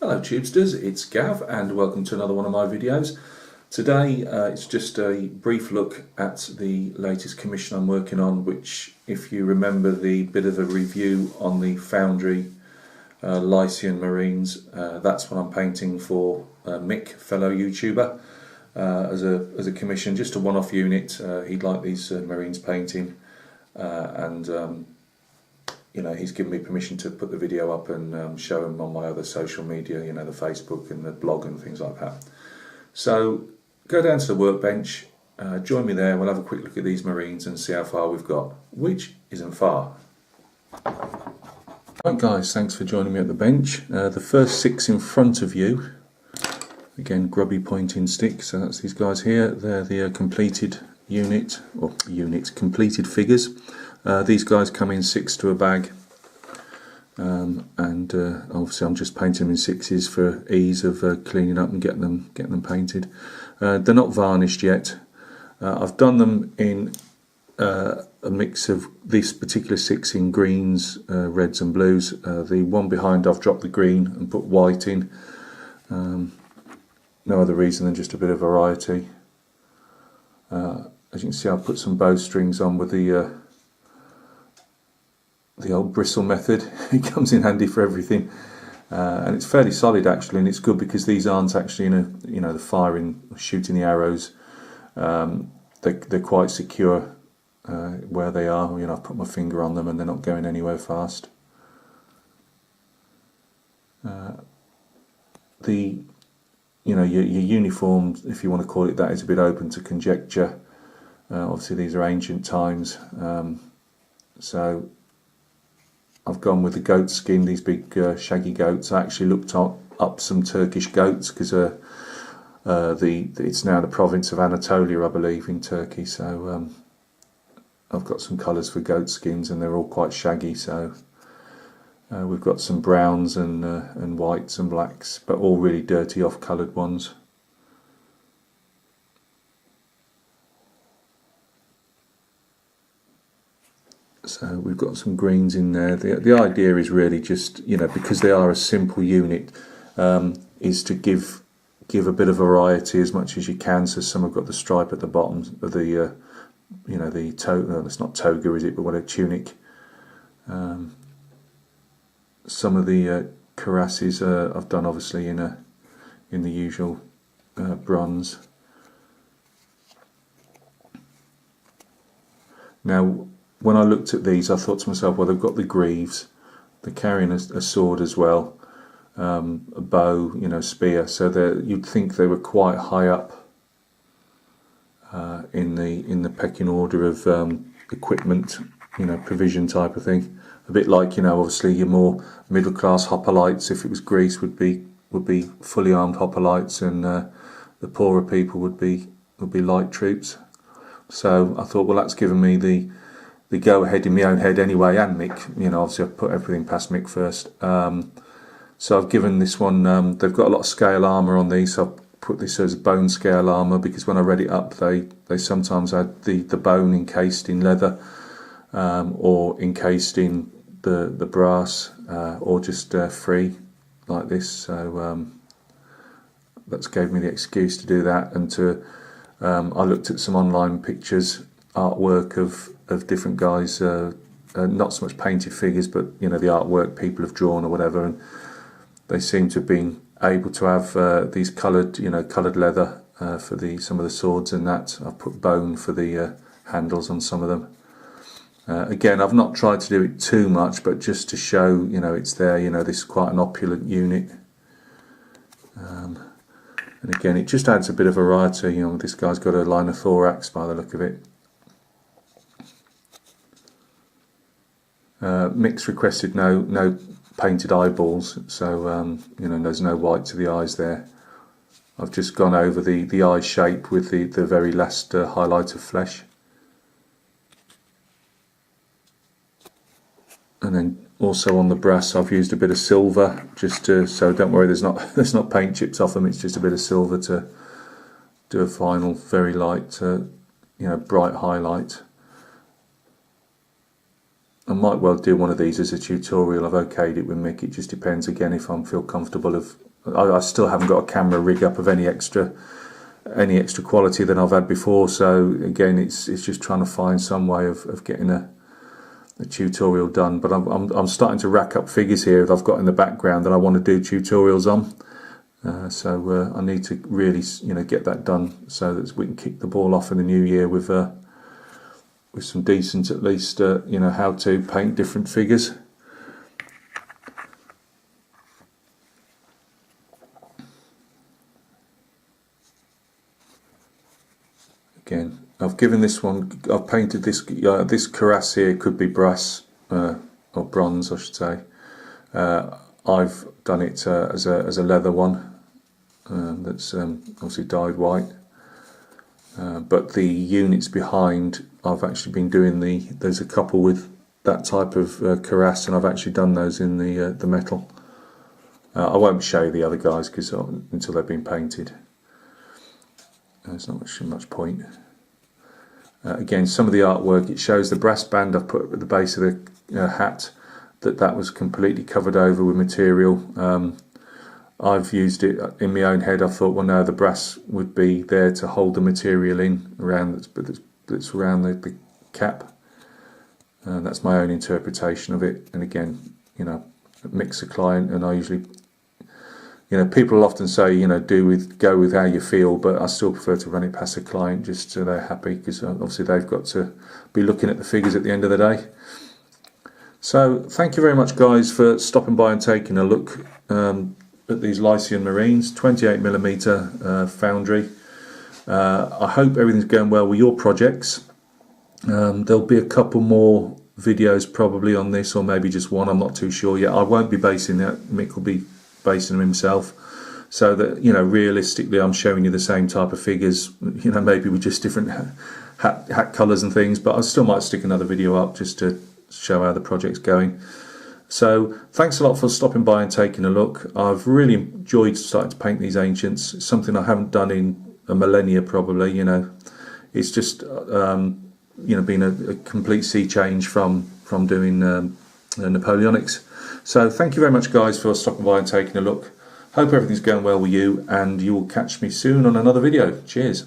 Hello Tubesters, it's Gav and welcome to another one of my videos. Today it's just a brief look at the latest commission I'm working on, which, if you remember the bit of a review on the Foundry Lycian Marines, that's what I'm painting for Mick, fellow YouTuber, as a commission, just a one-off unit. He'd like these Marines painting, and you know, he's given me permission to put the video up and show him on my other social media, you know, the Facebook and the blog and things like that. So go down to the workbench, join me there, we'll have a quick look at these Marines and see how far we've got, which isn't far. Right guys, thanks for joining me at the bench. The first six in front of you, again grubby pointing stick, so that's these guys here. They're the completed unit, or completed figures. These guys come in 6 to a bag, and obviously I'm just painting them in 6s for ease of cleaning up and getting them painted. They're not varnished yet. I've done them in a mix of this particular 6 in greens, reds and blues. The one behind I've dropped the green and put white in. No other reason than just a bit of variety. As you can see, I've put some bowstrings on with the old bristle method. It comes in handy for everything, and it's fairly solid actually, and it's good because these aren't actually in a, you know, the firing, shooting the arrows. They're quite secure where they are. You know, I've put my finger on them and they're not going anywhere fast. You know, your uniform, if you want to call it that, is a bit open to conjecture. Obviously these are ancient times, so I've gone with the goat skin, these big shaggy goats. I actually looked up some Turkish goats because it's now the province of Anatolia, I believe, in Turkey. So I've got some colours for goat skins, and they're all quite shaggy. So we've got some browns and whites and blacks, but all really dirty, off-coloured ones. So we've got some greens in there. The idea is really just, you know, because they are a simple unit, is to give a bit of variety as much as you can. So some have got the stripe at the bottom of the, you know, the toga. It's not toga, is it? But what a tunic. Some of the cuirasses I've done obviously in the usual bronze. Now, when I looked at these, I thought to myself, well, they've got the greaves, they're carrying a sword as well, a bow, you know, spear, so you'd think they were quite high up in the pecking order of equipment, you know, provision type of thing. A bit like, you know, obviously your more middle class hoplites, if it was Greece, would be fully armed hoplites, and the poorer people would be light troops. So I thought, well, that's given me the go ahead in my own head anyway, and Mick. You know, obviously I've put everything past Mick first. So I've given this one, they've got a lot of scale armour on these, so I've put this as bone scale armour, because when I read it up, they sometimes had the bone encased in leather, or encased in the brass, or just free like this. So that's gave me the excuse to do that, and to I looked at some online pictures, artwork of different guys, not so much painted figures, but, you know, the artwork people have drawn or whatever, and they seem to have been able to have these coloured, you know, coloured leather for some of the swords and that. I've put bone for the handles on some of them. Again, I've not tried to do it too much, but just to show, you know, it's there. You know, this is quite an opulent unit. And again, it just adds a bit of variety. You know, this guy's got a line of thorax by the look of it. Mick's requested no painted eyeballs, so you know, there's no white to the eyes there. I've just gone over the eye shape with the very last highlight of flesh, and then also on the brass I've used a bit of silver, just so don't worry, there's not paint chips off them. It's just a bit of silver to do a final very light, you know, bright highlight. I might well do one of these as a tutorial. I've okayed it with Mick. It just depends again if I feel comfortable of I still haven't got a camera rig up of any extra quality than I've had before. So again, it's just trying to find some way of getting a tutorial done. But I'm starting to rack up figures here that I've got in the background that I want to do tutorials on. So I need to really, get that done so that we can kick the ball off in the new year with some decent, at least, how to paint different figures. Again, I've given this one, I've painted this, this cuirass here could be brass, or bronze I should say. I've done it as a leather one, that's obviously dyed white. But the units behind, I've actually been doing there's a couple with that type of cuirass, and I've actually done those in the metal. I won't show you the other guys because until they've been painted. There's not much point. Again, some of the artwork, it shows the brass band I've put at the base of the hat, that was completely covered over with material. I've used it in my own head. I thought, well, no, the brass would be there to hold the material in around that's around the cap. That's my own interpretation of it. And again, mix a client, and I usually, people will often say, go with how you feel, but I still prefer to run it past a client just so they're happy, because obviously they've got to be looking at the figures at the end of the day. So thank you very much, guys, for stopping by and taking a look at these Lycian Marines, 28mm foundry. I hope everything's going well with your projects. There'll be a couple more videos probably on this, or maybe just one, I'm not too sure yet. I won't be basing that, Mick will be basing them himself, so that realistically I'm showing you the same type of figures, maybe with just different hat colours and things, but I still might stick another video up just to show how the project's going. So thanks a lot for stopping by and taking a look. I've really enjoyed starting to paint these ancients. It's something I haven't done in a millennia probably. It's just been a complete sea change from doing Napoleonics. So thank you very much, guys, for stopping by and taking a look. Hope everything's going well with you, and you will catch me soon on another video. Cheers.